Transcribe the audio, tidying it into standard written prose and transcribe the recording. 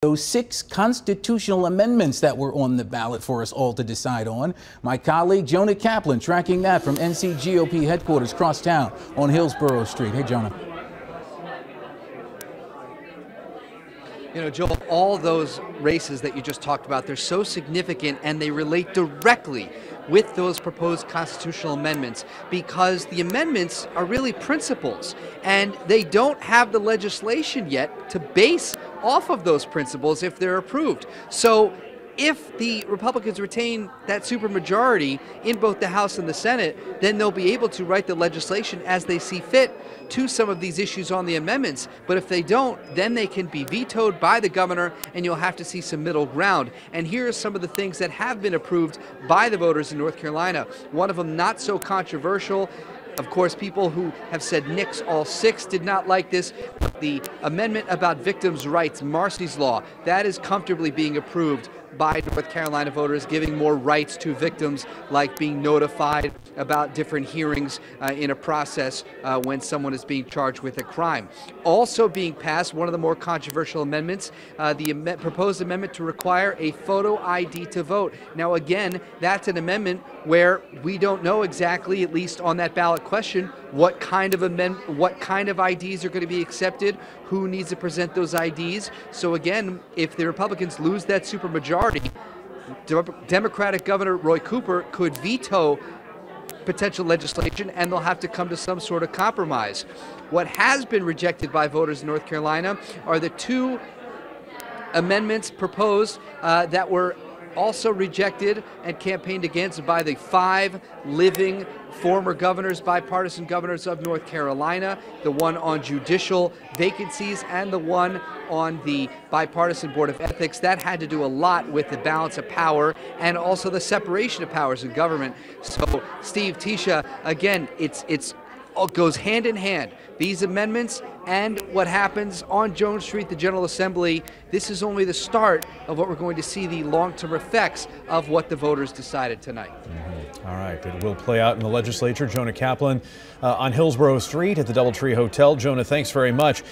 Those 6 constitutional amendments that were on the ballot for us all to decide on. My colleague Jonah Kaplan tracking that from NC GOP headquarters crosstown on Hillsborough Street. Hey, Jonah. You know, Joel, all those races that you just talked about, they're so significant and they relate directly with those proposed constitutional amendments because the amendments are really principles and they don't have the legislation yet to base off of those principles if they're approved. So if the Republicans retain that supermajority in both the House and the Senate, then they'll be able to write the legislation as they see fit to some of these issues on the amendments. But if they don't, then they can be vetoed by the governor and you'll have to see some middle ground. And here are some of the things that have been approved by the voters in North Carolina. One of them not so controversial. Of course, people who have said nix all 6 did not like this. The amendment about victims' rights, Marsy's Law, that is comfortably being approved by North Carolina voters, giving more rights to victims, like being notified about different hearings in a process when someone is being charged with a crime. Also being passed, one of the more controversial amendments, the proposed amendment to require a photo ID to vote. Now again, that's an amendment where we don't know exactly, at least on that ballot question, what kind of IDs are going to be accepted, who needs to present those IDs. So again, if the Republicans lose that supermajority, Democratic Governor Roy Cooper could veto potential legislation and they'll have to come to some sort of compromise. What has been rejected by voters in North Carolina are the 2 amendments proposed that were also rejected and campaigned against by the 5 living former governors, bipartisan governors of North Carolina, the one on judicial vacancies and the one on the bipartisan Board of Ethics. That had to do a lot with the balance of power and also the separation of powers in government. So, Steve, Tisha, again, it goes hand in hand. These amendments and what happens on Jones Street, the General Assembly, this is only the start of what we're going to see the long-term effects of what the voters decided tonight. All right, it will play out in the legislature. Jonah Kaplan on Hillsborough Street at the DoubleTree Hotel. Jonah, thanks very much.